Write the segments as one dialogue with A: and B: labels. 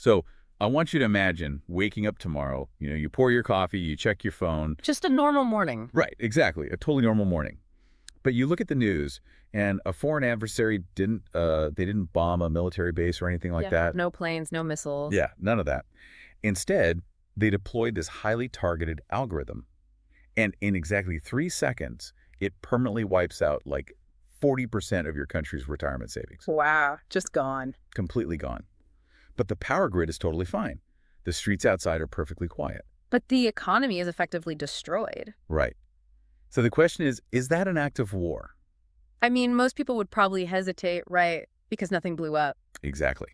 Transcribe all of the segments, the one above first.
A: So I want you to imagine waking up tomorrow, you pour your coffee, you check your phone.
B: Just a normal morning.
A: Right, exactly. A totally normal morning. But you look at the news and a foreign adversary they didn't bomb a military base or anything like that.
B: No planes, no missiles.
A: Yeah, none of that. Instead, they deployed this highly targeted algorithm. And in exactly 3 seconds, it permanently wipes out like 40% of your country's retirement savings.
B: Wow, just gone.
A: Completely gone. But the power grid is totally fine. The streets outside are perfectly quiet.
B: But the economy is effectively destroyed.
A: Right. So the question is that an act of war?
B: I mean, most people would probably hesitate, right? Because nothing blew up.
A: Exactly.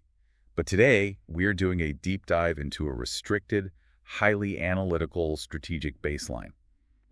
A: But today, we're doing a deep dive into a restricted, highly analytical strategic baseline.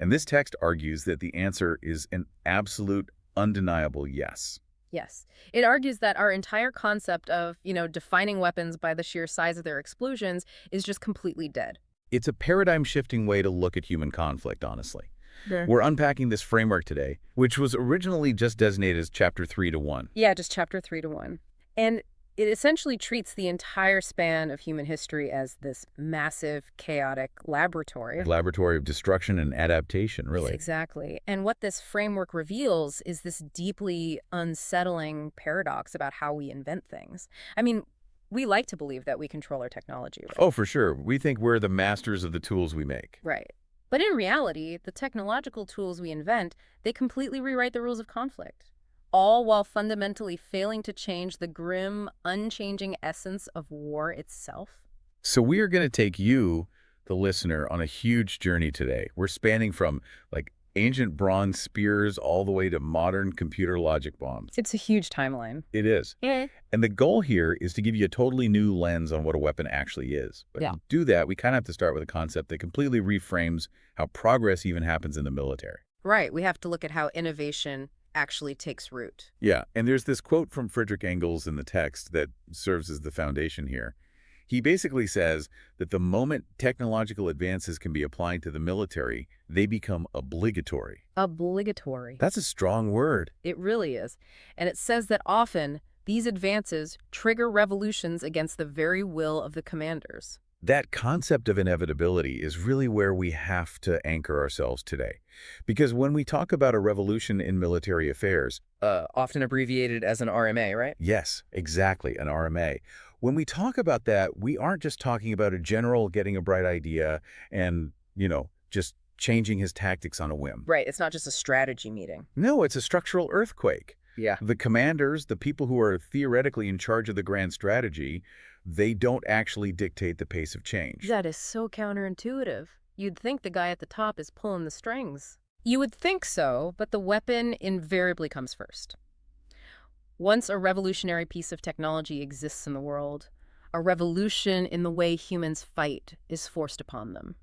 A: And this text argues that the answer is an absolute, undeniable yes.
B: Yes. It argues that our entire concept of, defining weapons by the sheer size of their explosions is just completely dead.
A: It's a paradigm-shifting way to look at human conflict, honestly.
B: Sure.
A: We're unpacking this framework today, which was originally just designated as Chapter 3-1.
B: Yeah, just Chapter 3-1. And it essentially treats the entire span of human history as this massive, chaotic laboratory.
A: Laboratory of destruction and adaptation, really.
B: Exactly. And what this framework reveals is this deeply unsettling paradox about how we invent things. I mean, we like to believe that we control our technology, right?
A: Oh, for sure. We think we're the masters of the tools we make.
B: Right. But in reality, the technological tools we invent, they completely rewrite the rules of conflict, all while fundamentally failing to change the grim, unchanging essence of war itself.
A: So we are going to take you, the listener, on a huge journey today. We're spanning from, ancient bronze spears all the way to modern computer logic bombs.
B: It's a huge timeline.
A: It is.
B: Yeah.
A: And the goal here is to give you a totally new lens on what a weapon actually is. But to do that, we kind of have to start with a concept that completely reframes how progress even happens in the military.
B: Right. We have to look at how innovation actually takes root.
A: Yeah, and there's this quote from Friedrich Engels in the text that serves as the foundation here. He basically says that the moment technological advances can be applied to the military, they become obligatory.
B: Obligatory.
A: That's a strong word.
B: It really is. And it says that often these advances trigger revolutions against the very will of the commanders.
A: That concept of inevitability is really where we have to anchor ourselves today. Because when we talk about a revolution in military affairs,
C: often abbreviated as an RMA, right?
A: yes, exactly, an RMA. When we talk about that, we aren't just talking about a general getting a bright idea and, just changing his tactics on a whim.
B: Right. It's not just a strategy meeting.
A: No, it's a structural earthquake.
C: Yeah.
A: The commanders, the people who are theoretically in charge of the grand strategy, they don't actually dictate the pace of change.
B: That is so counterintuitive. You'd think the guy at the top is pulling the strings. You would think so, but the weapon invariably comes first. Once a revolutionary piece of technology exists in the world, a revolution in the way humans fight is forced upon them.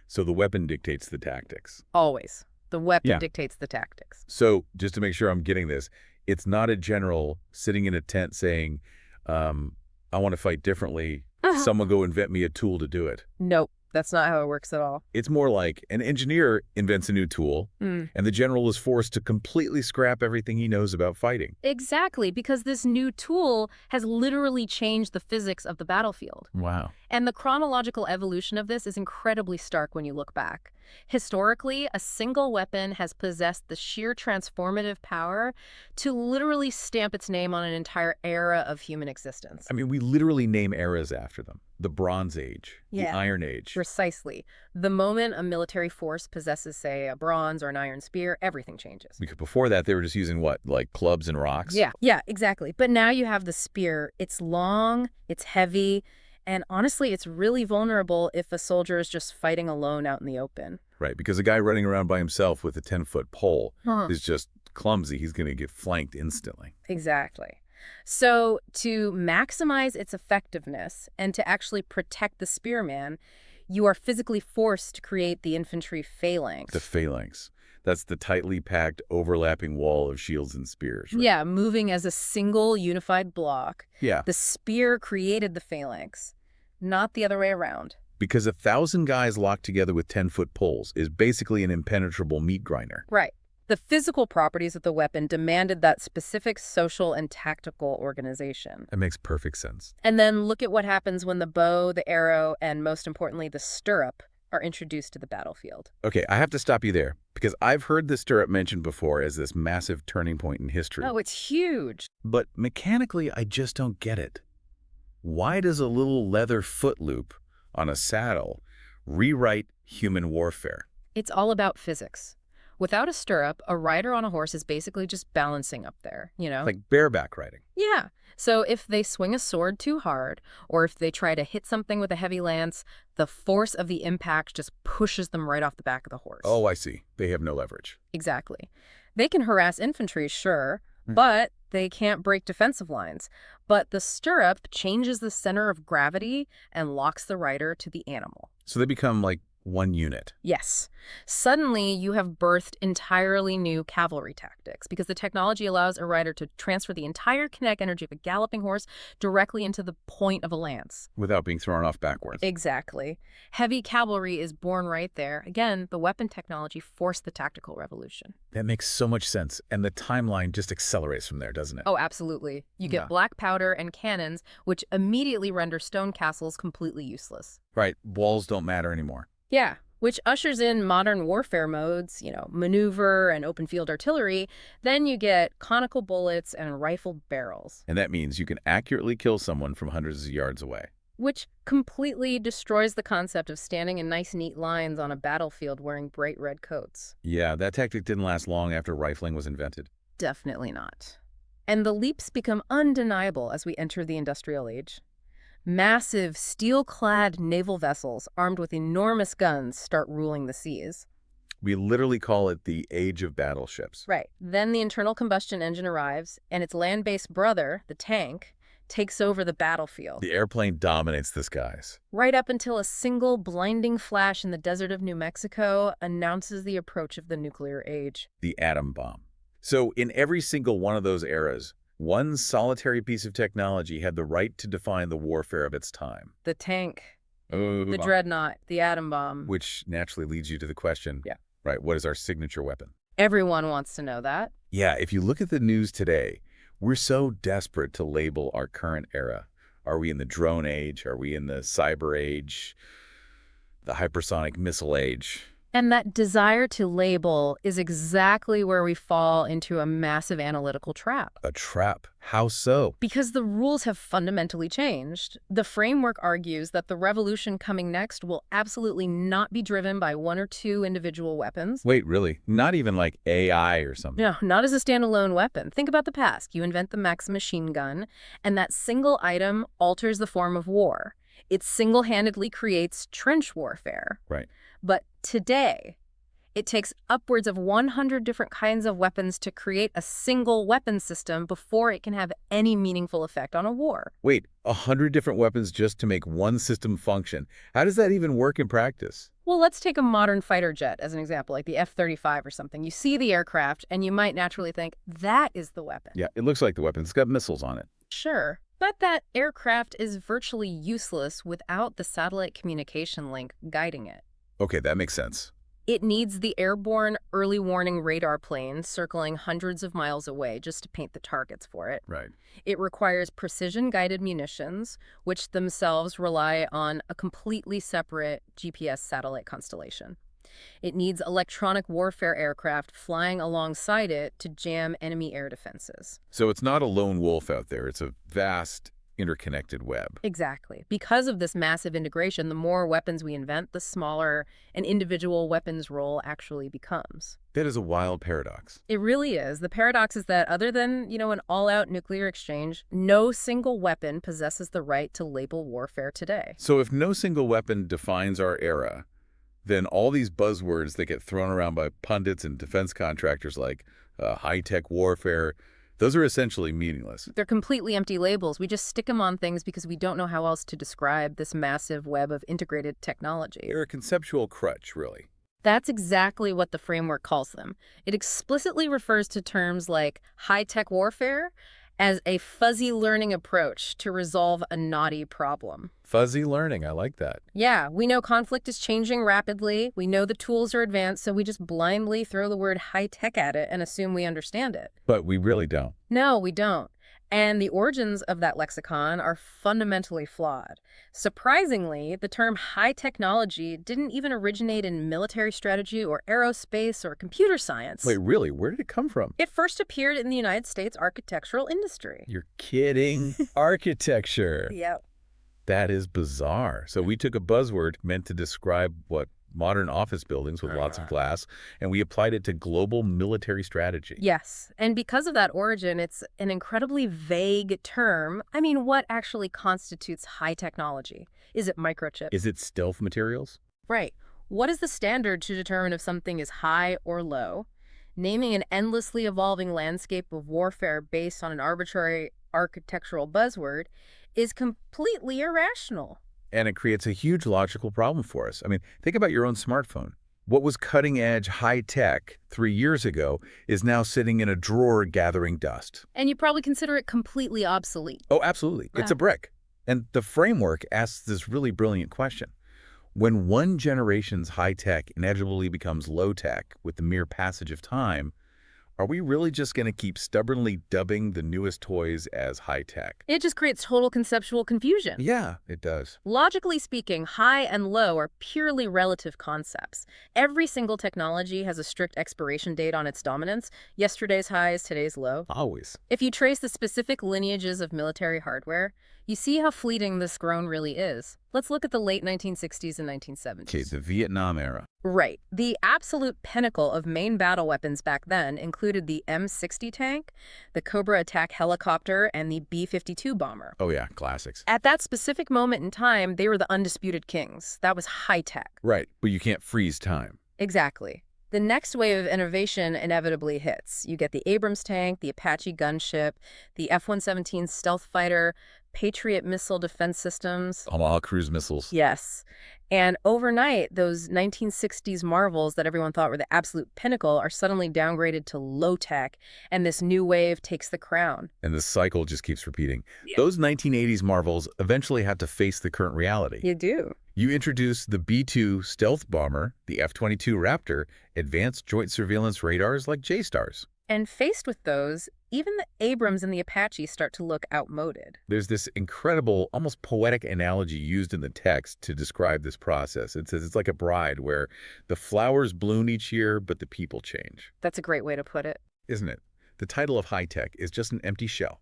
A: So the weapon dictates the tactics.
B: Always. The weapon
A: Yeah.
B: dictates the tactics.
A: So just to make sure I'm getting this, it's not a general sitting in a tent saying, I want to fight differently. Someone go invent me a tool to do it.
B: Nope. That's not how it works at all.
A: It's more like an engineer invents a new tool, and the general is forced to completely scrap everything he knows about fighting.
B: Exactly, because this new tool has literally changed the physics of the battlefield.
A: Wow.
B: And the chronological evolution of this is incredibly stark when you look back. Historically, a single weapon has possessed the sheer transformative power to literally stamp its name on an entire era of human existence.
A: I mean, we literally name eras after them. The Bronze Age, the Iron Age.
B: Precisely. The moment a military force possesses, say, a bronze or an iron spear, everything changes.
A: Because before that, they were just using what, like clubs and rocks?
B: Yeah, exactly. But now you have the spear. It's long, it's heavy, and honestly, it's really vulnerable if a soldier is just fighting alone out in the open.
A: Right, because a guy running around by himself with a 10-foot pole is just clumsy. He's going to get flanked instantly.
B: Exactly. So to maximize its effectiveness and to actually protect the spearman, you are physically forced to create the infantry phalanx.
A: The phalanx. That's the tightly packed, overlapping wall of shields and spears. Right?
B: Yeah, moving as a single unified block.
A: Yeah.
B: The spear created the phalanx, not the other way around.
A: Because 1,000 guys locked together with 10-foot poles is basically an impenetrable meat grinder.
B: Right. The physical properties of the weapon demanded that specific social and tactical organization.
A: That makes perfect sense.
B: And then look at what happens when the bow, the arrow, and most importantly, the stirrup are introduced to the battlefield.
A: Okay, I have to stop you there, because I've heard the stirrup mentioned before as this massive turning point in history.
B: Oh, it's huge.
A: But mechanically, I just don't get it. Why does a little leather foot loop on a saddle rewrite human warfare?
B: It's all about physics. Without a stirrup, a rider on a horse is basically just balancing up there, you know?
A: Like bareback riding.
B: Yeah. So if they swing a sword too hard, or if they try to hit something with a heavy lance, the force of the impact just pushes them right off the back of the horse.
A: Oh, I see. They have no leverage.
B: Exactly. They can harass infantry, sure, but they can't break defensive lines. But the stirrup changes the center of gravity and locks the rider to the animal.
A: So they become like one unit.
B: Yes. Suddenly, you have birthed entirely new cavalry tactics because the technology allows a rider to transfer the entire kinetic energy of a galloping horse directly into the point of a lance.
A: Without being thrown off backwards.
B: Exactly. Heavy cavalry is born right there. Again, the weapon technology forced the tactical revolution.
A: That makes so much sense. And the timeline just accelerates from there, doesn't it?
B: Oh, absolutely. You get
A: Yeah.
B: black powder and cannons, which immediately render stone castles completely useless.
A: Right. Walls don't matter anymore.
B: Yeah, which ushers in modern warfare modes, maneuver and open field artillery. Then you get conical bullets and rifled barrels,
A: And that means you can accurately kill someone from hundreds of yards away.
B: which completely destroys the concept of standing in nice, neat lines on a battlefield wearing bright red coats.
A: Yeah, that tactic didn't last long after rifling was invented.
B: Definitely not. And the leaps become undeniable as we enter the industrial age. Massive, steel-clad naval vessels armed with enormous guns start ruling the seas.
A: We literally call it the age of battleships.
B: Right. Then the internal combustion engine arrives, and its land-based brother, the tank, takes over the battlefield.
A: The airplane dominates the skies.
B: Right up until a single blinding flash in the desert of New Mexico announces the approach of the nuclear age.
A: The atom bomb. So in every single one of those eras, one solitary piece of technology had the right to define the warfare of its time.
B: The tank, the dreadnought, the atom bomb.
A: Which naturally leads you to the question,
B: Yeah.
A: Right, what is our signature weapon?
B: Everyone wants to know that.
A: Yeah, if you look at the news today, we're so desperate to label our current era. Are we in the drone age? Are we in the cyber age? The hypersonic missile age?
B: And that desire to label is exactly where we fall into a massive analytical trap.
A: A trap. How so?
B: Because the rules have fundamentally changed. The framework argues that the revolution coming next will absolutely not be driven by one or two individual weapons.
A: Wait, really? Not even like AI or something?
B: No, not as a standalone weapon. Think about the past. You invent the Maxim machine gun, and that single item alters the form of war. It single-handedly creates trench warfare.
A: Right.
B: But today, it takes upwards of 100 different kinds of weapons to create a single weapon system before it can have any meaningful effect on a war.
A: Wait, 100 different weapons just to make one system function. How does that even work in practice?
B: Well, let's take a modern fighter jet as an example, like the F-35 or something. You see the aircraft, and you might naturally think, that is the weapon.
A: Yeah, it looks like the weapon. It's got missiles on it.
B: Sure. But that aircraft is virtually useless without the satellite communication link guiding it.
A: Okay, that makes sense.
B: It needs the airborne early warning radar plane circling hundreds of miles away just to paint the targets for it.
A: Right.
B: It requires precision-guided munitions, which themselves rely on a completely separate GPS satellite constellation. It needs electronic warfare aircraft flying alongside it to jam enemy air defenses.
A: So it's not a lone wolf out there. It's a vast, interconnected web.
B: Exactly. Because of this massive integration, the more weapons we invent, the smaller an individual weapon's role actually becomes.
A: That is a wild paradox.
B: It really is. The paradox is that other than, an all-out nuclear exchange, no single weapon possesses the right to label warfare today.
A: So if no single weapon defines our era, then all these buzzwords that get thrown around by pundits and defense contractors like high-tech warfare, those are essentially meaningless.
B: They're completely empty labels. We just stick them on things because we don't know how else to describe this massive web of integrated technology.
A: They're a conceptual crutch, really.
B: That's exactly what the framework calls them. It explicitly refers to terms like high-tech warfare as a fuzzy learning approach to resolve a knotty problem.
A: Fuzzy learning, I like that.
B: Yeah, we know conflict is changing rapidly. We know the tools are advanced, so we just blindly throw the word high-tech at it and assume we understand it.
A: But we really don't.
B: No, we don't. And the origins of that lexicon are fundamentally flawed. Surprisingly, the term high technology didn't even originate in military strategy or aerospace or computer science.
A: Wait, really? Where did it come from?
B: It first appeared in the United States architectural industry.
A: You're kidding. Architecture.
B: Yep.
A: That is bizarre. So we took a buzzword meant to describe what modern office buildings with lots of glass, and we applied it to global military strategy.
B: Yes, and because of that origin, it's an incredibly vague term. I mean, what actually constitutes high technology? Is it microchips?
A: Is it stealth materials?
B: Right. What is the standard to determine if something is high or low? Naming an endlessly evolving landscape of warfare based on an arbitrary architectural buzzword is completely irrational.
A: And it creates a huge logical problem for us. I mean, think about your own smartphone. What was cutting-edge high-tech 3 years ago is now sitting in a drawer gathering dust.
B: And you probably consider it completely obsolete.
A: Oh, absolutely. It's a brick. And the framework asks this really brilliant question. When one generation's high-tech inevitably becomes low-tech with the mere passage of time, are we really just going to keep stubbornly dubbing the newest toys as high-tech?
B: It just creates total conceptual confusion.
A: Yeah, it does.
B: Logically speaking, high and low are purely relative concepts. Every single technology has a strict expiration date on its dominance. Yesterday's high is today's low.
A: Always.
B: If you trace the specific lineages of military hardware, you see how fleeting this groan really is. Let's look at the late 1960s and 1970s.
A: Okay, the Vietnam era.
B: Right. The absolute pinnacle of main battle weapons back then included the M60 tank, the Cobra attack helicopter, and the B-52 bomber.
A: Oh yeah, classics.
B: At that specific moment in time, they were the undisputed kings. That was high tech.
A: Right, but you can't freeze time.
B: Exactly. The next wave of innovation inevitably hits. You get the Abrams tank, the Apache gunship, the F-117 stealth fighter, Patriot missile defense systems.
A: Tomahawk cruise missiles.
B: Yes. And overnight, those 1960s marvels that everyone thought were the absolute pinnacle are suddenly downgraded to low tech, and this new wave takes the crown.
A: And the cycle just keeps repeating. Yeah. Those 1980s marvels eventually had to face the current reality.
B: You do.
A: You introduce the B-2 stealth bomber, the F-22 Raptor, advanced joint surveillance radars like J-STARS.
B: And faced with those, even the Abrams and the Apache start to look outmoded.
A: There's this incredible, almost poetic analogy used in the text to describe this process. It says it's like a bride where the flowers bloom each year, but the people change.
B: That's a great way to put it.
A: Isn't it? The title of high-tech is just an empty shell.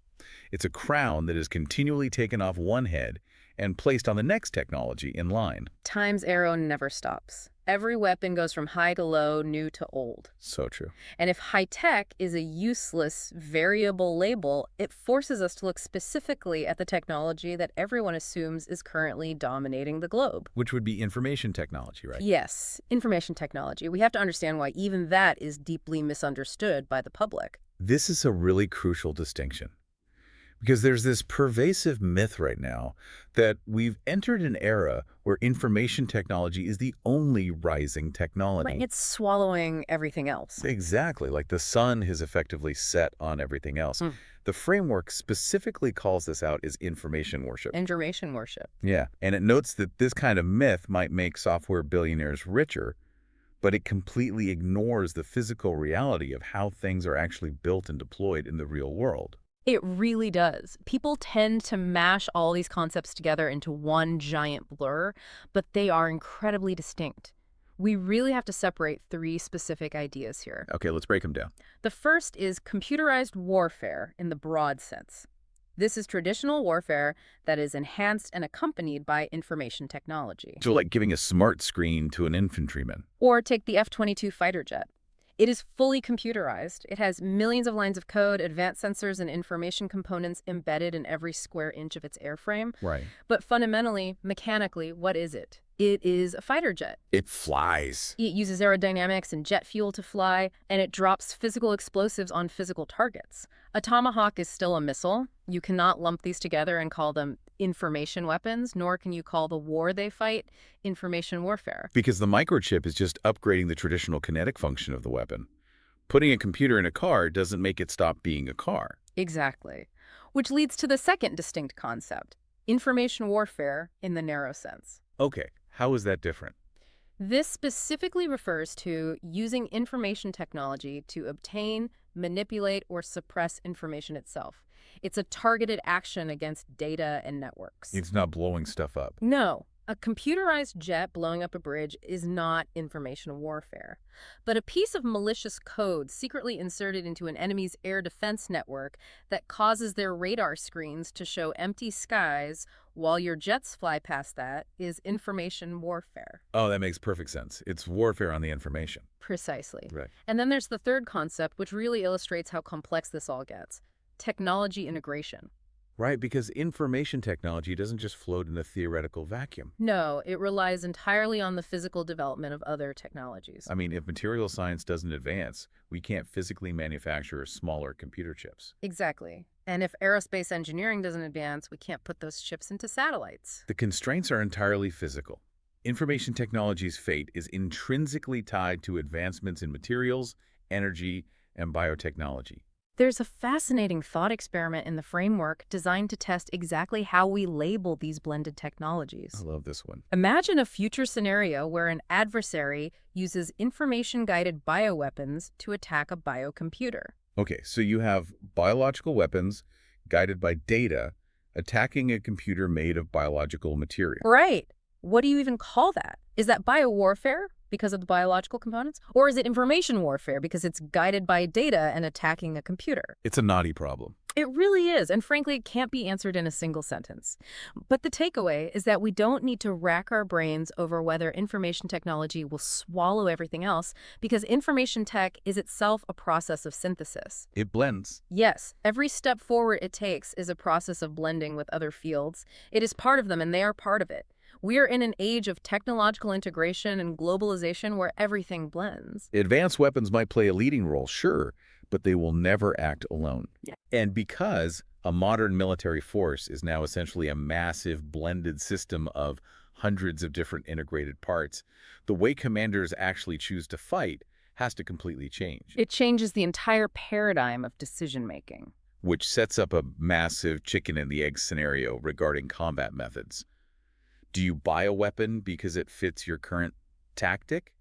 A: It's a crown that is continually taken off one head and placed on the next technology in line.
B: Time's arrow never stops. Every weapon goes from high to low, new to old.
A: So true.
B: And if high-tech is a useless, variable label, it forces us to look specifically at the technology that everyone assumes is currently dominating the globe.
A: Which would be information technology, right?
B: Yes, information technology. We have to understand why even that is deeply misunderstood by the public.
A: This is a really crucial distinction. Because there's this pervasive myth right now that we've entered an era where information technology is the only rising technology.
B: Right, it's swallowing everything else.
A: Exactly, like the sun has effectively set on everything else. The framework specifically calls this out as information worship.
B: Information worship.
A: Yeah, and it notes that this kind of myth might make software billionaires richer, but it completely ignores the physical reality of how things are actually built and deployed in the real world.
B: It really does. People tend to mash all these concepts together into one giant blur, but they are incredibly distinct. We really have to separate three specific ideas here.
A: Okay, let's break them down.
B: The first is computerized warfare in the broad sense. This is traditional warfare that is enhanced and accompanied by information technology.
A: So like giving a smart screen to an infantryman.
B: Or take the F-22 fighter jet. It is fully computerized. It has millions of lines of code, advanced sensors, and information components embedded in every square inch of its airframe.
A: Right.
B: But fundamentally, mechanically, what is it? It is a fighter jet.
A: It flies.
B: It uses aerodynamics and jet fuel to fly, and it drops physical explosives on physical targets. A Tomahawk is still a missile. You cannot lump these together and call them information weapons, nor can you call the war they fight information warfare.
A: Because the microchip is just upgrading the traditional kinetic function of the weapon. Putting a computer in a car doesn't make it stop being a car.
B: Exactly. Which leads to the second distinct concept, information warfare in the narrow sense.
A: Okay, how is that different?
B: This specifically refers to using information technology to obtain, manipulate, or suppress information itself. It's a targeted action against data and networks.
A: It's not blowing stuff up.
B: No, a computerized jet blowing up a bridge is not information warfare. But a piece of malicious code secretly inserted into an enemy's air defense network that causes their radar screens to show empty skies while your jets fly past that is information warfare.
A: Oh, that makes perfect sense. It's warfare on the information.
B: Precisely.
A: Right.
B: And then there's the third concept, which really illustrates how complex this all gets. Technology integration.
A: Right, because information technology doesn't just float in a theoretical vacuum.
B: No, it relies entirely on the physical development of other technologies.
A: I mean, if material science doesn't advance, we can't physically manufacture smaller computer chips.
B: Exactly. And if aerospace engineering doesn't advance, we can't put those chips into satellites.
A: The constraints are entirely physical. Information technology's fate is intrinsically tied to advancements in materials, energy, and biotechnology.
B: There's a fascinating thought experiment in the framework designed to test exactly how we label these blended technologies.
A: I love this one.
B: Imagine a future scenario where an adversary uses information-guided bioweapons to attack a biocomputer.
A: Okay, so you have biological weapons guided by data attacking a computer made of biological material.
B: Right. What do you even call that? Is that biowarfare because of the biological components? Or is it information warfare because it's guided by data and attacking a computer?
A: It's a knotty problem.
B: It really is, and frankly, it can't be answered in a single sentence. But the takeaway is that we don't need to rack our brains over whether information technology will swallow everything else, because information tech is itself a process of synthesis.
A: It blends.
B: Yes, every step forward it takes is a process of blending with other fields. It is part of them, and they are part of it. We are in an age of technological integration and globalization where everything blends.
A: Advanced weapons might play a leading role, sure, but they will never act alone.
B: Yeah.
A: And because a modern military force is now essentially a massive blended system of hundreds of different integrated parts, the way commanders actually choose to fight has to completely change.
B: It changes the entire paradigm of decision-making.
A: Which sets up a massive chicken and the egg scenario regarding combat methods. Do you buy a weapon because it fits your current tactic?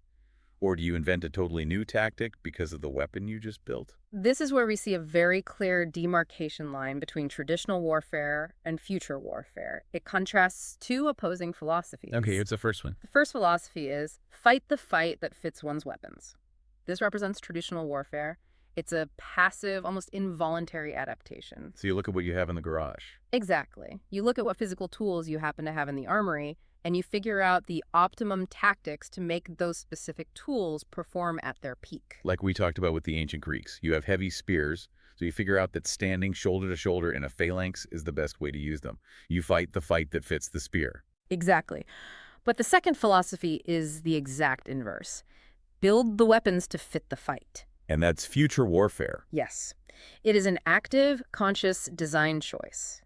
A: Or do you invent a totally new tactic because of the weapon you just built?
B: This is where we see a very clear demarcation line between traditional warfare and future warfare. It contrasts two opposing philosophies.
C: Okay, what's the first one?
B: The first philosophy is fight the fight that fits one's weapons. This represents traditional warfare. It's a passive, almost involuntary adaptation.
A: So you look at what you have in the garage.
B: Exactly. You look at what physical tools you happen to have in the armory, and you figure out the optimum tactics to make those specific tools perform at their peak.
A: Like we talked about with the ancient Greeks. You have heavy spears, so you figure out that standing shoulder to shoulder in a phalanx is the best way to use them. You fight the fight that fits the spear.
B: Exactly. But the second philosophy is the exact inverse. Build the weapons to fit the fight.
A: And that's future warfare.
B: Yes. It is an active, conscious design choice.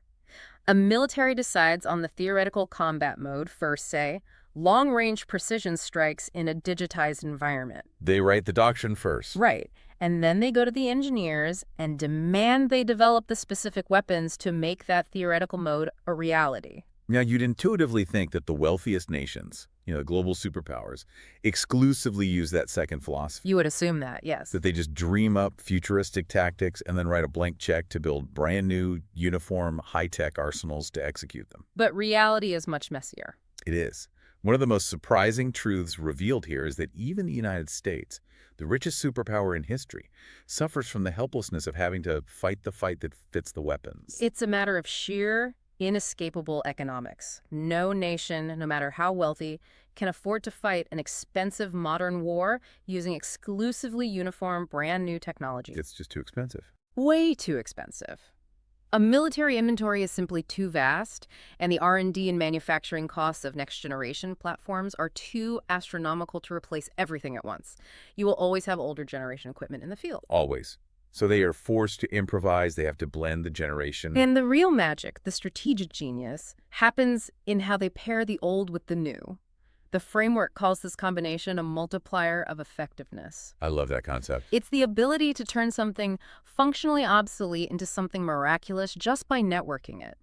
B: A military decides on the theoretical combat mode first, say, long-range precision strikes in a digitized environment.
A: They write the doctrine first.
B: Right. And then they go to the engineers and demand they develop the specific weapons to make that theoretical mode a reality.
A: Now, you'd intuitively think that the wealthiest nations, global superpowers, exclusively use that second philosophy.
B: You would assume that, yes.
A: That they just dream up futuristic tactics and then write a blank check to build brand new, uniform, high-tech arsenals to execute them.
B: But reality is much messier.
A: It is. One of the most surprising truths revealed here is that even the United States, the richest superpower in history, suffers from the helplessness of having to fight the fight that fits the weapons.
B: It's a matter of sheer, inescapable economics. No nation, no matter how wealthy, can afford to fight an expensive modern war using exclusively uniform, brand new technology.
A: It's just too expensive.
B: Way too expensive. A military inventory is simply too vast, and the R&D and manufacturing costs of next-generation platforms are too astronomical to replace everything at once. You will always have older generation equipment in the field.
A: Always. So they are forced to improvise. They have to blend the generation.
B: And the real magic, the strategic genius, happens in how they pair the old with the new. The framework calls this combination a multiplier of effectiveness.
A: I love that concept.
B: It's the ability to turn something functionally obsolete into something miraculous just by networking it.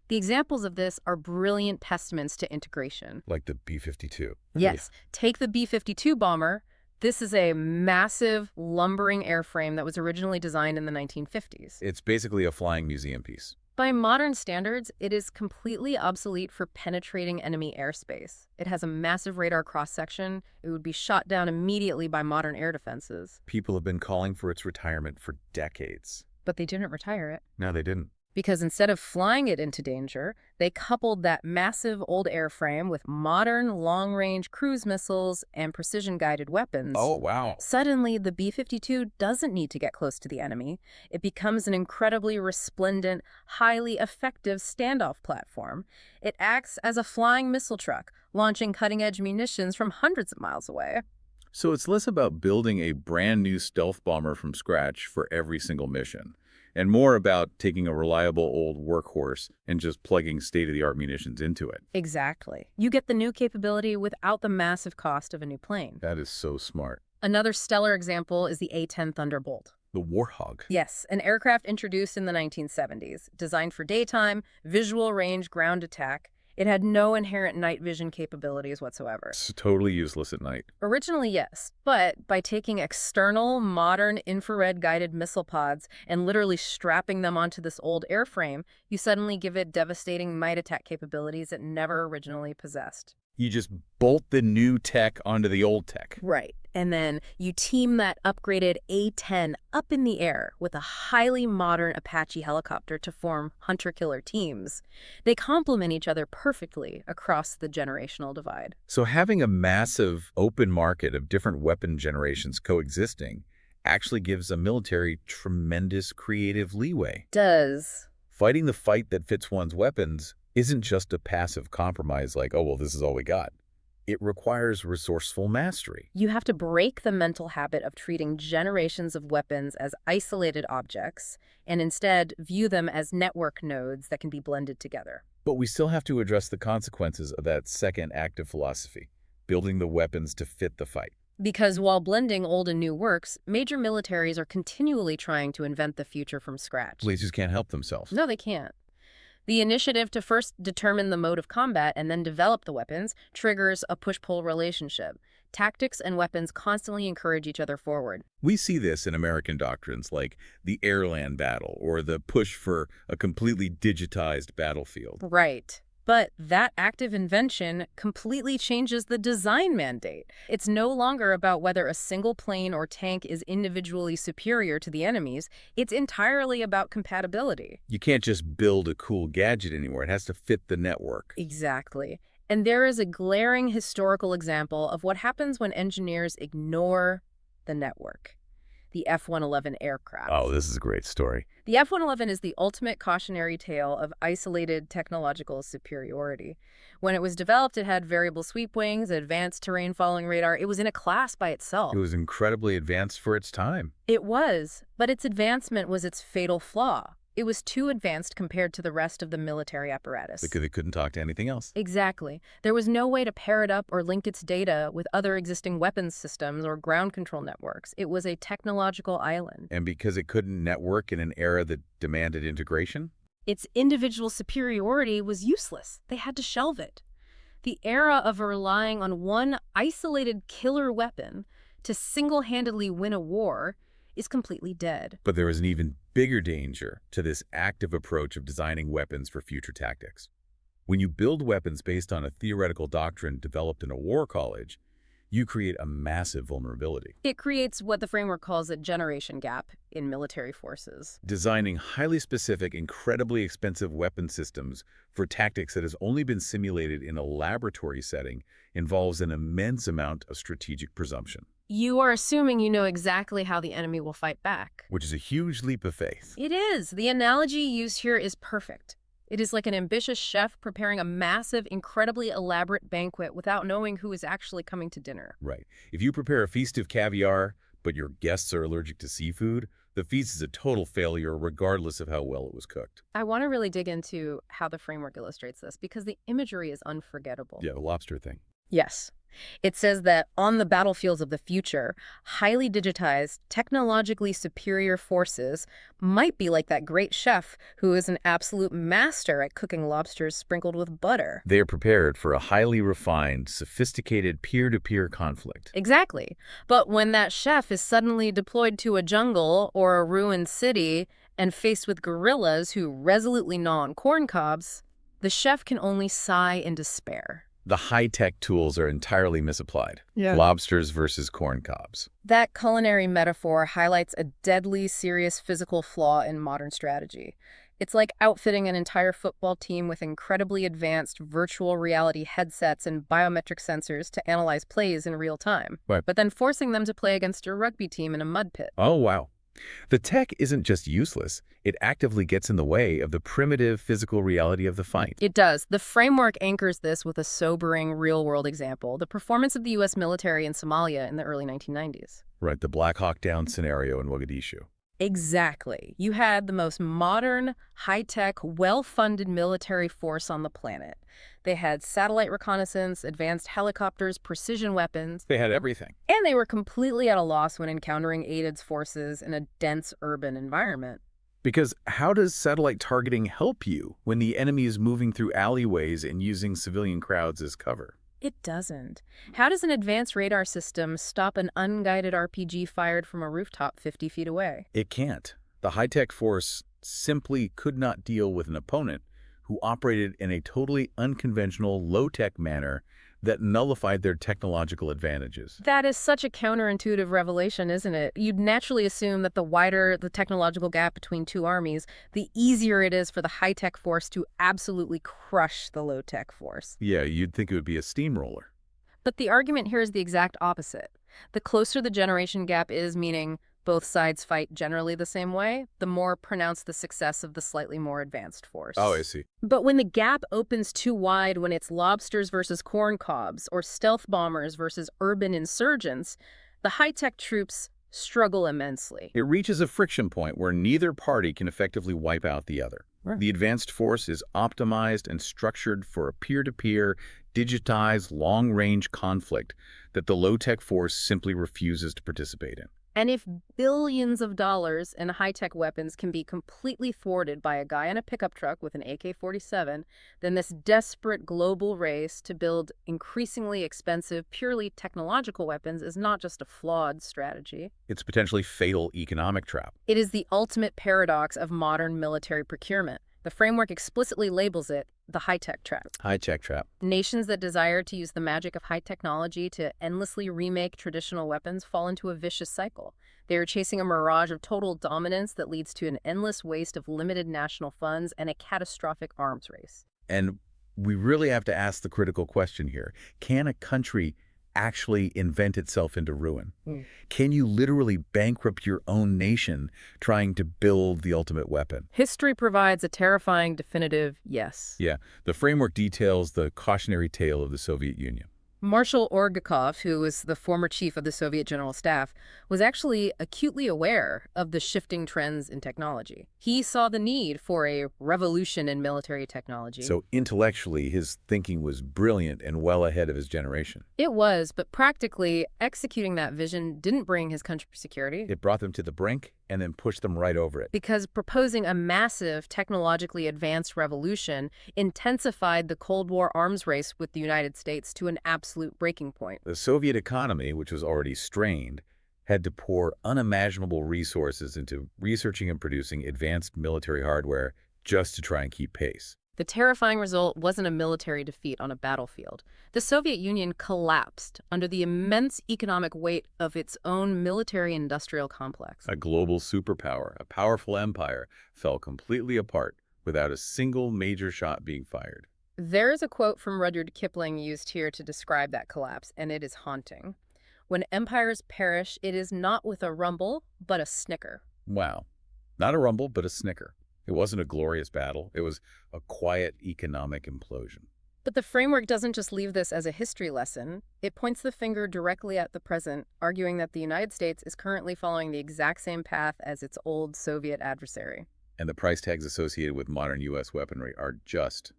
B: The examples of this are brilliant testaments to integration.
A: Like the B-52.
B: Yes, take the B-52 bomber. This is a massive, lumbering airframe that was originally designed in the 1950s.
A: It's basically a flying museum piece.
B: By modern standards, it is completely obsolete for penetrating enemy airspace. It has a massive radar cross-section. It would be shot down immediately by modern air defenses.
A: People have been calling for its retirement for decades.
B: But they didn't retire it.
A: No, they didn't.
B: Because instead of flying it into danger, they coupled that massive old airframe with modern long-range cruise missiles and precision-guided weapons.
A: Oh, wow.
B: Suddenly, the B-52 doesn't need to get close to the enemy. It becomes an incredibly resplendent, highly effective standoff platform. It acts as a flying missile truck, launching cutting-edge munitions from hundreds of miles away.
A: So it's less about building a brand new stealth bomber from scratch for every single mission, and more about taking a reliable old workhorse and just plugging state-of-the-art munitions into it.
B: Exactly. You get the new capability without the massive cost of a new plane.
A: That is so smart.
B: Another stellar example is the A-10 Thunderbolt.
A: The Warthog.
B: Yes, an aircraft introduced in the 1970s, designed for daytime, visual range ground attack. It had no inherent night vision capabilities whatsoever.
A: It's totally useless at night.
B: Originally, yes, but by taking external, modern infrared-guided missile pods and literally strapping them onto this old airframe, you suddenly give it devastating night attack capabilities it never originally possessed.
A: You just bolt the new tech onto the old tech.
B: Right. And then you team that upgraded A-10 up in the air with a highly modern Apache helicopter to form hunter-killer teams. They complement each other perfectly across the generational divide.
A: So having a massive open market of different weapon generations coexisting actually gives a military tremendous creative leeway.
B: Does.
A: Fighting the fight that fits one's weapons isn't just a passive compromise like, oh, well, this is all we got. It requires resourceful mastery.
B: You have to break the mental habit of treating generations of weapons as isolated objects and instead view them as network nodes that can be blended together.
A: But we still have to address the consequences of that second active philosophy, building the weapons to fit the fight.
B: Because while blending old and new works, major militaries are continually trying to invent the future from scratch.
A: Lasers can't help themselves.
B: No, they can't. The initiative to first determine the mode of combat and then develop the weapons triggers a push-pull relationship. Tactics and weapons constantly encourage each other forward.
A: We see this in American doctrines like the air-land battle or the push for a completely digitized battlefield.
B: Right. But that active invention completely changes the design mandate. It's no longer about whether a single plane or tank is individually superior to the enemy's. It's entirely about compatibility.
A: You can't just build a cool gadget anymore. It has to fit the network.
B: Exactly. And there is a glaring historical example of what happens when engineers ignore the network. The F-111 aircraft.
A: Oh, this is a great story.
B: The F-111 is the ultimate cautionary tale of isolated technological superiority. When it was developed, it had variable sweep wings, advanced terrain-following radar. It was in a class by itself.
A: It was incredibly advanced for its time.
B: It was, but its advancement was its fatal flaw. It was too advanced compared to the rest of the military apparatus.
A: Because it couldn't talk to anything else.
B: Exactly. There was no way to pair it up or link its data with other existing weapons systems or ground control networks. It was a technological island.
A: And because it couldn't network in an era that demanded integration?
B: Its individual superiority was useless. They had to shelve it. The era of relying on one isolated killer weapon to single-handedly win a war is completely dead.
A: But there is an even bigger danger to this active approach of designing weapons for future tactics. When you build weapons based on a theoretical doctrine developed in a war college, you create a massive vulnerability.
B: It creates what the framework calls a generation gap in military forces.
A: Designing highly specific, incredibly expensive weapon systems for tactics that has only been simulated in a laboratory setting involves an immense amount of strategic presumption.
B: You are assuming you know exactly how the enemy will fight back.
A: Which is a huge leap of faith.
B: It is. The analogy used here is perfect. It is like an ambitious chef preparing a massive, incredibly elaborate banquet without knowing who is actually coming to dinner.
A: Right. If you prepare a feast of caviar, but your guests are allergic to seafood, the feast is a total failure regardless of how well it was cooked.
B: I want to really dig into how the framework illustrates this because the imagery is unforgettable.
A: Yeah, the lobster thing.
B: Yes. It says that on the battlefields of the future, highly digitized, technologically superior forces might be like that great chef who is an absolute master at cooking lobsters sprinkled with butter.
A: They are prepared for a highly refined, sophisticated peer-to-peer conflict.
B: Exactly. But when that chef is suddenly deployed to a jungle or a ruined city and faced with guerrillas who resolutely gnaw on corn cobs, the chef can only sigh in despair.
A: The high-tech tools are entirely misapplied.
C: Yeah.
A: Lobsters versus corn cobs.
B: That culinary metaphor highlights a deadly serious physical flaw in modern strategy. It's like outfitting an entire football team with incredibly advanced virtual reality headsets and biometric sensors to analyze plays in real time,
A: Right.
B: but then forcing them to play against your rugby team in a mud pit.
A: Oh, wow. The tech isn't just useless, it actively gets in the way of the primitive physical reality of the fight.
B: It does. The framework anchors this with a sobering real-world example, the performance of the U.S. military in Somalia in the early 1990s.
A: Right, the Black Hawk Down scenario in Mogadishu.
B: Exactly. You had the most modern, high-tech, well-funded military force on the planet. They had satellite reconnaissance, advanced helicopters, precision weapons,
A: They had everything.
B: and they were completely at a loss when encountering AID's forces in a dense urban environment.
A: Because how does satellite targeting help you when the enemy is moving through alleyways and using civilian crowds as cover?
B: It doesn't. How does an advanced radar system stop an unguided RPG fired from a rooftop 50 feet away?
A: It can't. The high-tech force simply could not deal with an opponent who operated in a totally unconventional, low-tech manner that nullified their technological advantages.
B: That is such a counterintuitive revelation, isn't it? You'd naturally assume that the wider the technological gap between two armies, the easier it is for the high-tech force to absolutely crush the low-tech force.
A: Yeah, you'd think it would be a steamroller.
B: But the argument here is the exact opposite. The closer the generation gap is, meaning both sides fight generally the same way, the more pronounced the success of the slightly more advanced force.
A: Oh, I see.
B: But when the gap opens too wide, when it's lobsters versus corn cobs or stealth bombers versus urban insurgents, the high-tech troops struggle immensely.
A: It reaches a friction point where neither party can effectively wipe out the other.
B: Right.
A: The advanced force is optimized and structured for a peer-to-peer, digitized, long-range conflict that the low-tech force simply refuses to participate in.
B: And if billions of dollars in high-tech weapons can be completely thwarted by a guy in a pickup truck with an AK-47, then this desperate global race to build increasingly expensive, purely technological weapons is not just a flawed strategy.
A: It's a potentially fatal economic trap.
B: It is the ultimate paradox of modern military procurement. The framework explicitly labels it the high-tech trap.
A: High-tech trap.
B: Nations that desire to use the magic of high technology to endlessly remake traditional weapons fall into a vicious cycle. They are chasing a mirage of total dominance that leads to an endless waste of limited national funds and a catastrophic arms race.
A: And we really have to ask the critical question here. Can a country actually invent itself into ruin? Can you literally bankrupt your own nation trying to build the ultimate weapon?
B: History provides a terrifying, definitive yes.
A: Yeah, the framework details the cautionary tale of the Soviet Union.
B: Marshal Orgakov, who was the former chief of the Soviet General Staff, was actually acutely aware of the shifting trends in technology. He saw the need for a revolution in military technology.
A: So intellectually, his thinking was brilliant and well ahead of his generation.
B: It was, but practically, executing that vision didn't bring his country security.
A: It brought them to the brink and then pushed them right over it.
B: Because proposing a massive, technologically advanced revolution intensified the Cold War arms race with the United States to an absolute breaking point.
A: The Soviet economy, which was already strained, had to pour unimaginable resources into researching and producing advanced military hardware just to try and keep pace.
B: The terrifying result wasn't a military defeat on a battlefield. The Soviet Union collapsed under the immense economic weight of its own military-industrial complex.
A: A global superpower, a powerful empire, fell completely apart without a single major shot being fired.
B: There is a quote from Rudyard Kipling used here to describe that collapse, and it is haunting. When empires perish, it is not with a rumble, but a snicker.
A: Wow. Not a rumble, but a snicker. It wasn't a glorious battle. It was a quiet economic implosion.
B: But the framework doesn't just leave this as a history lesson. It points the finger directly at the present, arguing that the United States is currently following the exact same path as its old Soviet adversary.
A: And the price tags associated with modern U.S. weaponry are just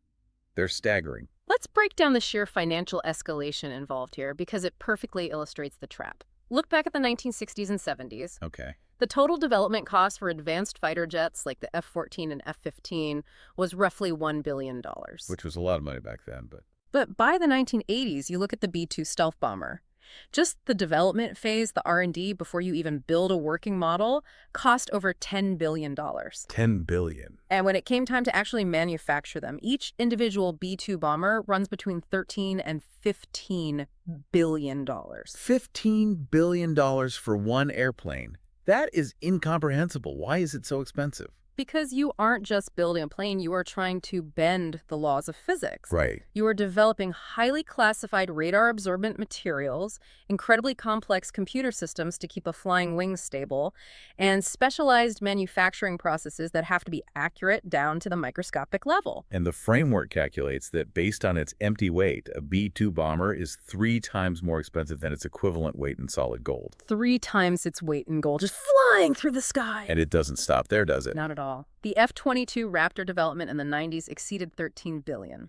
A: They're staggering.
B: Let's break down the sheer financial escalation involved here because it perfectly illustrates the trap. Look back at the 1960s and 70s.
A: Okay.
B: The total development cost for advanced fighter jets like the F-14 and F-15 was roughly $1 billion.
A: Which was a lot of money back then, but...
B: But by the 1980s, you look at the B-2 stealth bomber. Just the development phase, the R&D, before you even build a working model, cost over $10 billion.
A: $10 billion.
B: And when it came time to actually manufacture them, each individual B-2 bomber runs between $13 and $15 billion.
A: $15 billion for one airplane. That is incomprehensible. Why is it so expensive?
B: Because you aren't just building a plane, you are trying to bend the laws of physics.
A: Right.
B: You are developing highly classified radar-absorbent materials, incredibly complex computer systems to keep a flying wing stable, and specialized manufacturing processes that have to be accurate down to the microscopic level.
A: And the framework calculates that based on its empty weight, a B-2 bomber is 3 times more expensive than its equivalent weight in solid gold.
B: 3 times its weight in gold, just flying through the sky.
A: And it doesn't stop there, does it?
B: Not at all. The F-22 Raptor development in the 90s exceeded $13 billion.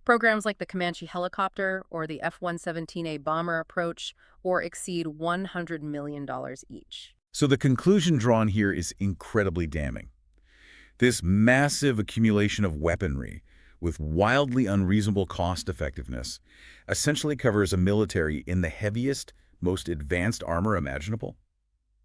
B: Programs like the Comanche helicopter or the F-117A bomber approach or exceed $100 million each.
A: So the conclusion drawn here is incredibly damning. This massive accumulation of weaponry with wildly unreasonable cost-effectiveness essentially covers a military in the heaviest, most advanced armor imaginable.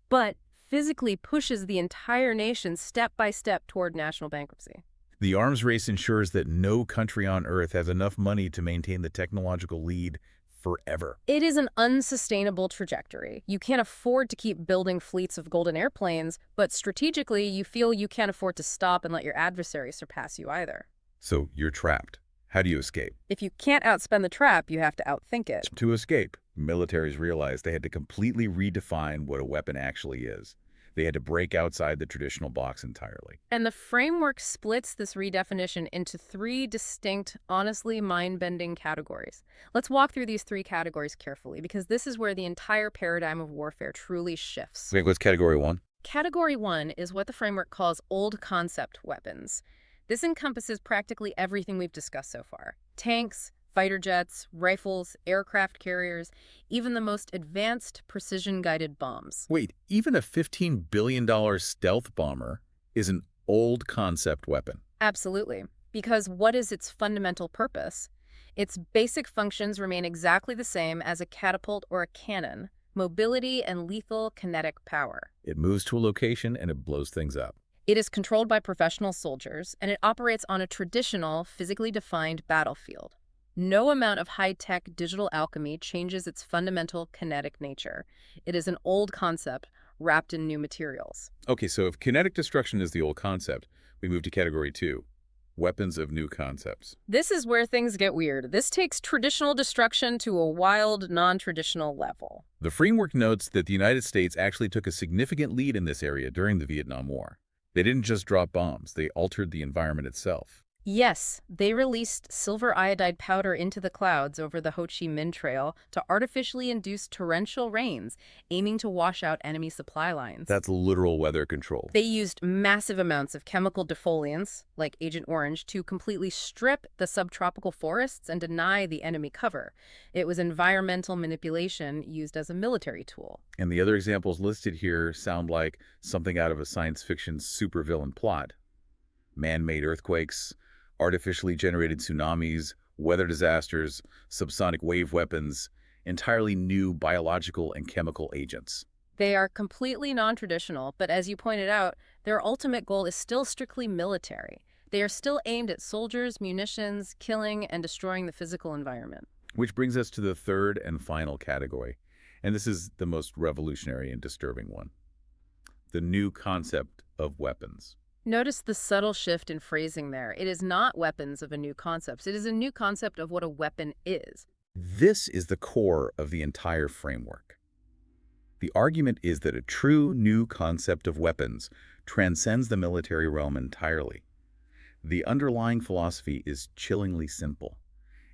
B: But physically pushes the entire nation step by step toward national bankruptcy.
A: The arms race ensures that no country on Earth has enough money to maintain the technological lead forever.
B: It is an unsustainable trajectory. You can't afford to keep building fleets of golden airplanes, but strategically you feel you can't afford to stop and let your adversary surpass you either.
A: So you're trapped. How do you escape?
B: If you can't outspend the trap, you have to outthink it.
A: To escape, militaries realized they had to completely redefine what a weapon actually is. They had to break outside the traditional box entirely.
B: And the framework splits this redefinition into 3 distinct, honestly mind-bending categories. Let's walk through these 3 categories carefully, because this is where the entire paradigm of warfare truly shifts.
A: Okay, what's category 1?
B: Category 1 is what the framework calls old concept weapons. This encompasses practically everything we've discussed so far. Tanks, fighter jets, rifles, aircraft carriers, even the most advanced precision-guided bombs.
A: Wait, even a $15 billion stealth bomber is an old concept weapon.
B: Absolutely. Because what is its fundamental purpose? Its basic functions remain exactly the same as a catapult or a cannon: mobility and lethal kinetic power.
A: It moves to a location and it blows things up.
B: It is controlled by professional soldiers, and it operates on a traditional, physically defined battlefield. No amount of high-tech digital alchemy changes its fundamental kinetic nature. It is an old concept wrapped in new materials.
A: Okay, so if kinetic destruction is the old concept, we move to category 2, weapons of new concepts.
B: This is where things get weird. This takes traditional destruction to a wild, non-traditional level.
A: The framework notes that the United States actually took a significant lead in this area during the Vietnam War. They didn't just drop bombs, they altered the environment itself.
B: Yes, they released silver iodide powder into the clouds over the Ho Chi Minh Trail to artificially induce torrential rains, aiming to wash out enemy supply lines.
A: That's literal weather control.
B: They used massive amounts of chemical defoliants, like Agent Orange, to completely strip the subtropical forests and deny the enemy cover. It was environmental manipulation used as a military tool.
A: And the other examples listed here sound like something out of a science fiction supervillain plot. Man-made earthquakes, artificially generated tsunamis, weather disasters, subsonic wave weapons, entirely new biological and chemical agents.
B: They are completely non-traditional, but as you pointed out, their ultimate goal is still strictly military. They are still aimed at soldiers, munitions, killing, and destroying the physical environment.
A: Which brings us to the third and final category, and this is the most revolutionary and disturbing one: the new concept of weapons.
B: Notice the subtle shift in phrasing there. It is not weapons of a new concept. It is a new concept of what a weapon is.
A: This is the core of the entire framework. The argument is that a true new concept of weapons transcends the military realm entirely. The underlying philosophy is chillingly simple.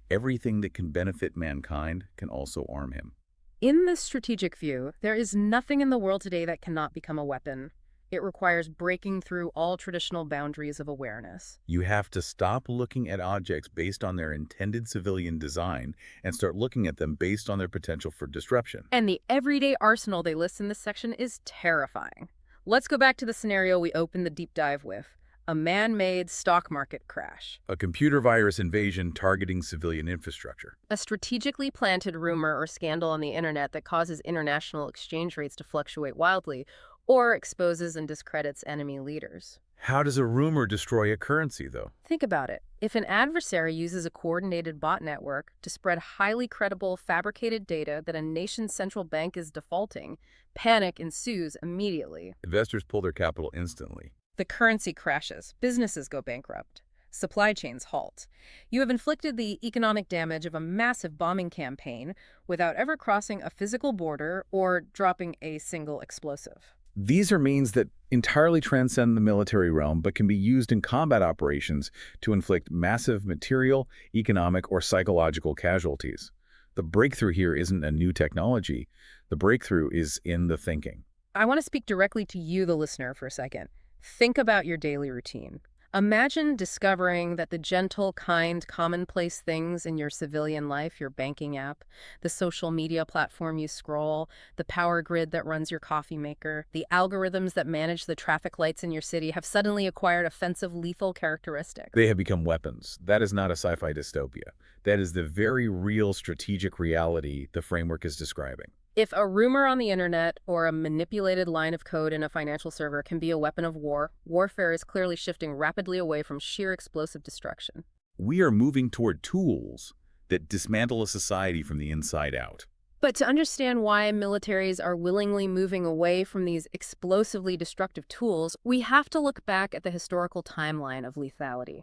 A: Everything that can benefit mankind can also arm him.
B: In this strategic view, there is nothing in the world today that cannot become a weapon. It requires breaking through all traditional boundaries of awareness.
A: You have to stop looking at objects based on their intended civilian design and start looking at them based on their potential for disruption.
B: And the everyday arsenal they list in this section is terrifying. Let's go back to the scenario we opened the deep dive with. A man-made stock market crash.
A: A computer virus invasion targeting civilian infrastructure.
B: A strategically planted rumor or scandal on the internet that causes international exchange rates to fluctuate wildly or exposes and discredits enemy leaders.
A: How does a rumor destroy a currency, though?
B: Think about it. If an adversary uses a coordinated bot network to spread highly credible, fabricated data that a nation's central bank is defaulting, panic ensues immediately.
A: Investors pull their capital instantly.
B: The currency crashes, businesses go bankrupt, supply chains halt. You have inflicted the economic damage of a massive bombing campaign without ever crossing a physical border or dropping a single explosive.
A: These are means that entirely transcend the military realm but can be used in combat operations to inflict massive material, economic, or psychological casualties. The breakthrough here isn't a new technology. The breakthrough is in the thinking.
B: I want to speak directly to you, the listener, for a second. Think about your daily routine. Imagine discovering that the gentle, kind, commonplace things in your civilian life, your banking app, the social media platform you scroll, the power grid that runs your coffee maker, the algorithms that manage the traffic lights in your city have suddenly acquired offensive, lethal characteristics.
A: They have become weapons. That is not a sci-fi dystopia. That is the very real strategic reality the framework is describing.
B: If a rumor on the internet or a manipulated line of code in a financial server can be a weapon of war, warfare is clearly shifting rapidly away from sheer explosive destruction.
A: We are moving toward tools that dismantle a society from the inside out.
B: But to understand why militaries are willingly moving away from these explosively destructive tools, we have to look back at the historical timeline of lethality.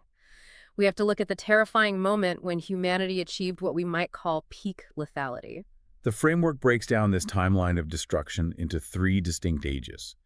B: We have to look at the terrifying moment when humanity achieved what we might call peak lethality.
A: The framework breaks down this timeline of destruction into 3 distinct ages.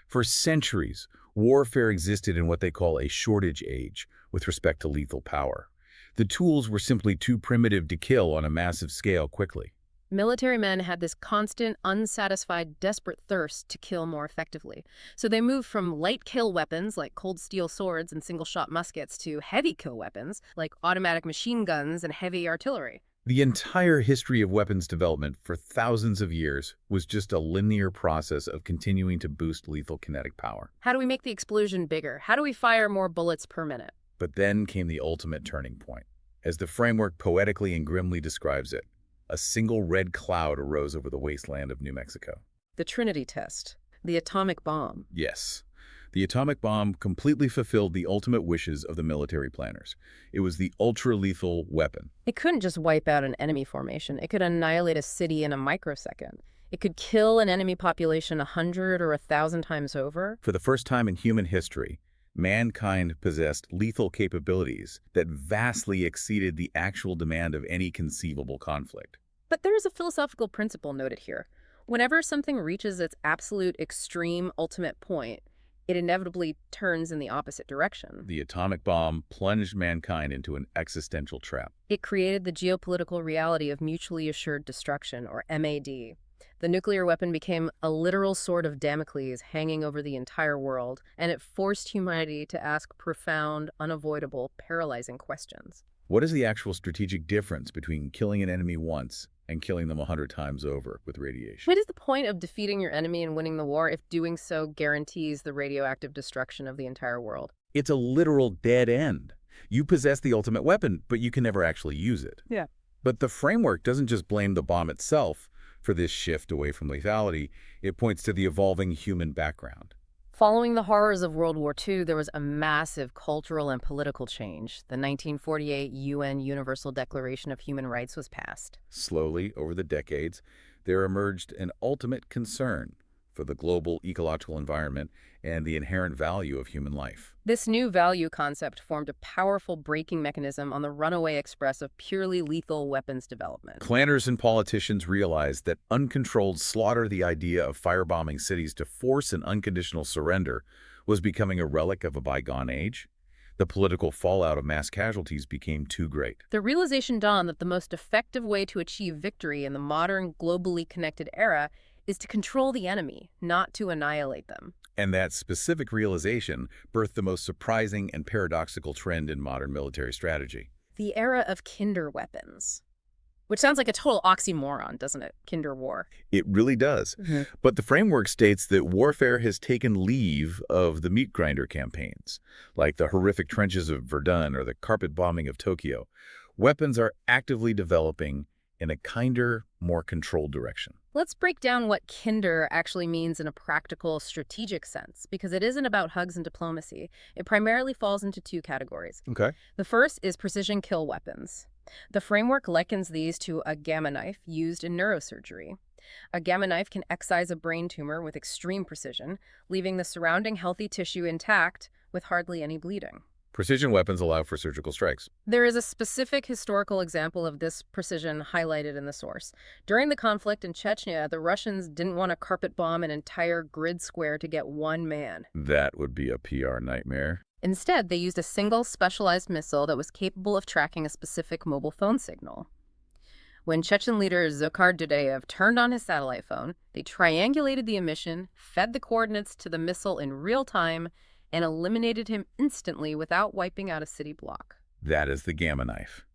A: For centuries, warfare existed in what they call a shortage age with respect to lethal power. The tools were simply too primitive to kill on a massive scale quickly.
B: Military men had this constant, unsatisfied, desperate thirst to kill more effectively. So they moved from light kill weapons like cold steel swords and single-shot muskets to heavy kill weapons like automatic machine guns and heavy artillery.
A: The entire history of weapons development for thousands of years was just a linear process of continuing to boost lethal kinetic power.
B: How do we make the explosion bigger? How do we fire more bullets per minute?
A: But then came the ultimate turning point. As the framework poetically and grimly describes it, a single red cloud arose over the wasteland of New Mexico.
B: The Trinity test. The atomic bomb.
A: Yes. The atomic bomb completely fulfilled the ultimate wishes of the military planners. It was the ultra-lethal weapon.
B: It couldn't just wipe out an enemy formation. It could annihilate a city in a microsecond. It could kill an enemy population 100 or 1,000 times over.
A: For the first time in human history, mankind possessed lethal capabilities that vastly exceeded the actual demand of any conceivable conflict.
B: But there is a philosophical principle noted here. Whenever something reaches its absolute extreme ultimate point, it inevitably turns in the opposite direction.
A: The atomic bomb plunged mankind into an existential trap.
B: It created the geopolitical reality of mutually assured destruction, or MAD. The nuclear weapon became a literal sword of Damocles hanging over the entire world, and it forced humanity to ask profound, unavoidable, paralyzing questions.
A: What is the actual strategic difference between killing an enemy once and killing them 100 times over with radiation?
B: What is the point of defeating your enemy and winning the war if doing so guarantees the radioactive destruction of the entire world?
A: It's a literal dead end. You possess the ultimate weapon, but you can never actually use it.
B: Yeah.
A: But the framework doesn't just blame the bomb itself for this shift away from lethality. It points to the evolving human background.
B: Following the horrors of World War II, there was a massive cultural and political change. The 1948 UN Universal Declaration of Human Rights was passed.
A: Slowly, over the decades, there emerged an ultimate concern for the global ecological environment and the inherent value of human life.
B: This new value concept formed a powerful braking mechanism on the runaway express of purely lethal weapons development.
A: Planners and politicians realized that uncontrolled slaughter, the idea of firebombing cities to force an unconditional surrender, was becoming a relic of a bygone age. The political fallout of mass casualties became too great.
B: The realization dawned that the most effective way to achieve victory in the modern, globally connected era is to control the enemy, not to annihilate them.
A: And that specific realization birthed the most surprising and paradoxical trend in modern military strategy.
B: The era of kinder weapons. Which sounds like a total oxymoron, doesn't it? Kinder war.
A: It really does. But the framework states that warfare has taken leave of the meat grinder campaigns, like the horrific trenches of Verdun or the carpet bombing of Tokyo. Weapons are actively developing in a kinder, more controlled direction.
B: Let's break down what kinder actually means in a practical, strategic sense, because it isn't about hugs and diplomacy. It primarily falls into two categories.
A: Okay.
B: The first is precision kill weapons. The framework likens these to a gamma knife used in neurosurgery. A gamma knife can excise a brain tumor with extreme precision, leaving the surrounding healthy tissue intact with hardly any bleeding.
A: Precision weapons allow for surgical strikes.
B: There is a specific historical example of this precision highlighted in the source. During the conflict in Chechnya, the Russians didn't want to carpet bomb an entire grid square to get one man.
A: That would be a PR nightmare.
B: Instead, they used a single specialized missile that was capable of tracking a specific mobile phone signal. When Chechen leader Zokhar Dudayev turned on his satellite phone, they triangulated the emission, fed the coordinates to the missile in real time, and eliminated him instantly without wiping out a city block.
A: That is the gamma knife.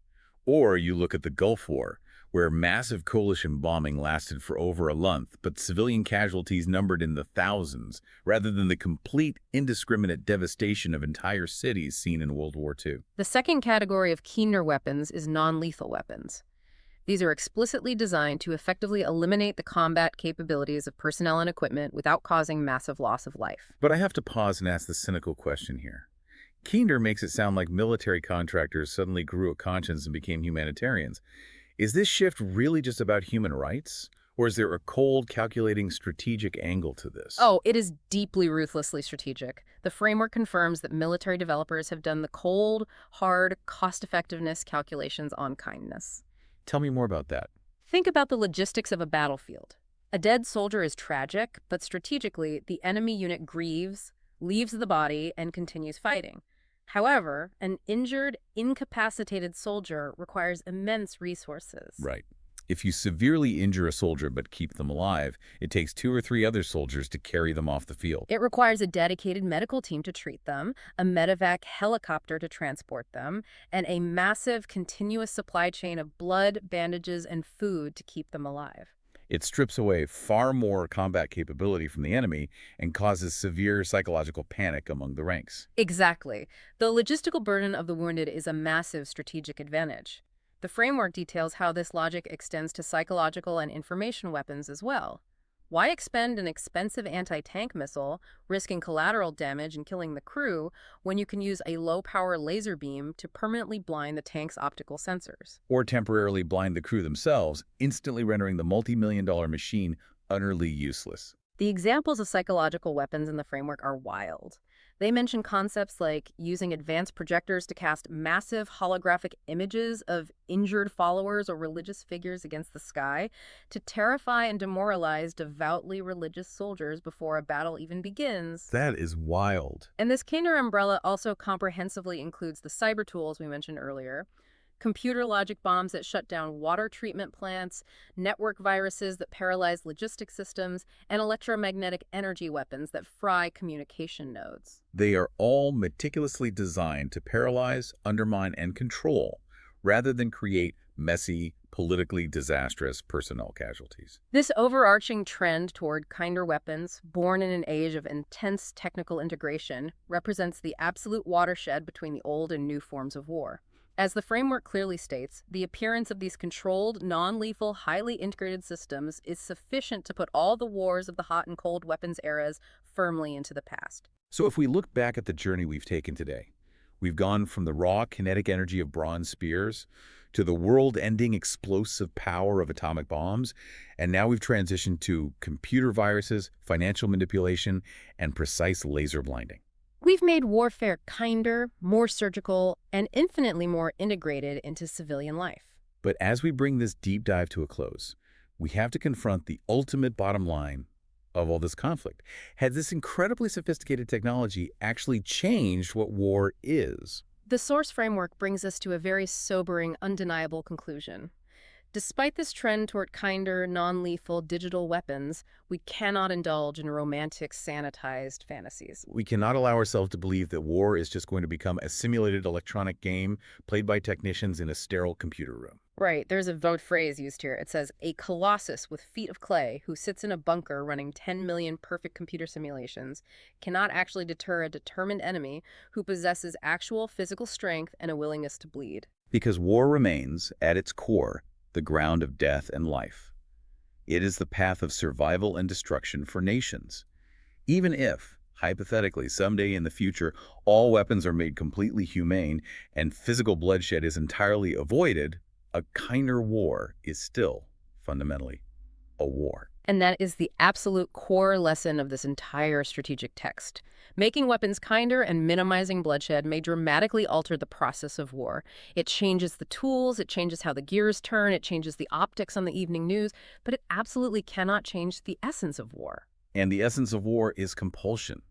A: Or you look at the Gulf War, where massive coalition bombing lasted for over a month, but civilian casualties numbered in the thousands, rather than the complete indiscriminate devastation of entire cities seen in World War II.
B: The second category of kinder weapons is non-lethal weapons. These are explicitly designed to effectively eliminate the combat capabilities of personnel and equipment without causing massive loss of life.
A: But I have to pause and ask the cynical question here. Kinder makes it sound like military contractors suddenly grew a conscience and became humanitarians. Is this shift really just about human rights? Or is there a cold, calculating, strategic angle to this?
B: Oh, it is deeply ruthlessly strategic. The framework confirms that military developers have done the cold, hard, cost-effectiveness calculations on kindness.
A: Tell me more about that.
B: Think about the logistics of a battlefield. A dead soldier is tragic, but strategically, the enemy unit grieves, leaves the body, and continues fighting. However, an injured, incapacitated soldier requires immense resources.
A: Right. If you severely injure a soldier but keep them alive, it takes 2 or 3 other soldiers to carry them off the field.
B: It requires a dedicated medical team to treat them, a medevac helicopter to transport them, and a massive continuous supply chain of blood, bandages, and food to keep them alive.
A: It strips away far more combat capability from the enemy and causes severe psychological panic among the ranks.
B: Exactly. The logistical burden of the wounded is a massive strategic advantage. The framework details how this logic extends to psychological and information weapons as well. Why expend an expensive anti-tank missile, risking collateral damage and killing the crew, when you can use a low-power laser beam to permanently blind the tank's optical sensors?
A: Or temporarily blind the crew themselves, instantly rendering the multi-million-dollar machine utterly useless.
B: The examples of psychological weapons in the framework are wild. They mention concepts like using advanced projectors to cast massive holographic images of injured followers or religious figures against the sky to terrify and demoralize devoutly religious soldiers before a battle even begins.
A: That is wild.
B: And this kinder umbrella also comprehensively includes the cyber tools we mentioned earlier, computer logic bombs that shut down water treatment plants, network viruses that paralyze logistics systems, and electromagnetic energy weapons that fry communication nodes.
A: They are all meticulously designed to paralyze, undermine, and control, rather than create messy, politically disastrous personnel casualties.
B: This overarching trend toward kinder weapons, born in an age of intense technical integration, represents the absolute watershed between the old and new forms of war. As the framework clearly states, the appearance of these controlled, non-lethal, highly integrated systems is sufficient to put all the wars of the hot and cold weapons eras firmly into the past.
A: So if we look back at the journey we've taken today, we've gone from the raw kinetic energy of bronze spears to the world-ending explosive power of atomic bombs, and now we've transitioned to computer viruses, financial manipulation, and precise laser blinding.
B: We've made warfare kinder, more surgical, and infinitely more integrated into civilian life.
A: But as we bring this deep dive to a close, we have to confront the ultimate bottom line of all this conflict. Has this incredibly sophisticated technology actually changed what war is?
B: The source framework brings us to a very sobering, undeniable conclusion. Despite this trend toward kinder, non-lethal digital weapons, we cannot indulge in romantic, sanitized fantasies.
A: We cannot allow ourselves to believe that war is just going to become a simulated electronic game played by technicians in a sterile computer room.
B: Right, there's a vote phrase used here. It says, a colossus with feet of clay who sits in a bunker running 10 million perfect computer simulations cannot actually deter a determined enemy who possesses actual physical strength and a willingness to bleed.
A: Because war remains, at its core, the ground of death and life. It is the path of survival and destruction for nations. Even if, hypothetically, someday in the future, all weapons are made completely humane and physical bloodshed is entirely avoided, a kinder war is still, fundamentally, a war.
B: And that is the absolute core lesson of this entire strategic text. Making weapons kinder and minimizing bloodshed may dramatically alter the process of war. It changes the tools, it changes how the gears turn, it changes the optics on the evening news, but it absolutely cannot change the essence of war.
A: And the essence of war is compulsion.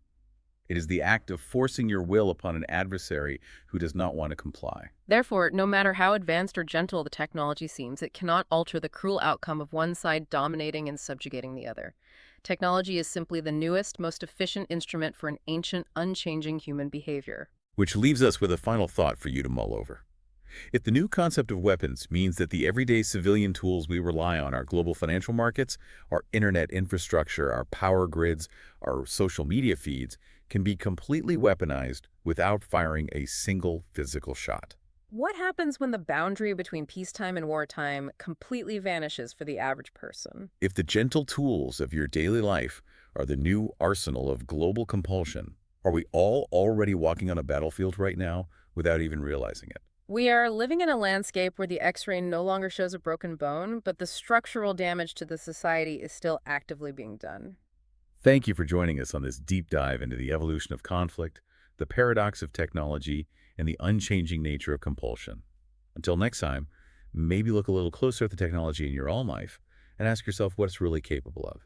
A: It is the act of forcing your will upon an adversary who does not want to comply.
B: Therefore, no matter how advanced or gentle the technology seems, it cannot alter the cruel outcome of one side dominating and subjugating the other. Technology is simply the newest, most efficient instrument for an ancient, unchanging human behavior.
A: Which leaves us with a final thought for you to mull over. If the new concept of weapons means that the everyday civilian tools we rely on, our global financial markets, our internet infrastructure, our power grids, our social media feeds, can be completely weaponized without firing a single physical shot.
B: What happens when the boundary between peacetime and wartime completely vanishes for the average person?
A: If the gentle tools of your daily life are the new arsenal of global compulsion, are we all already walking on a battlefield right now without even realizing it?
B: We are living in a landscape where the X-ray no longer shows a broken bone, but the structural damage to the society is still actively being done.
A: Thank you for joining us on this deep dive into the evolution of conflict, the paradox of technology, and the unchanging nature of compulsion. Until next time, maybe look a little closer at the technology in your own life and ask yourself what it's really capable of.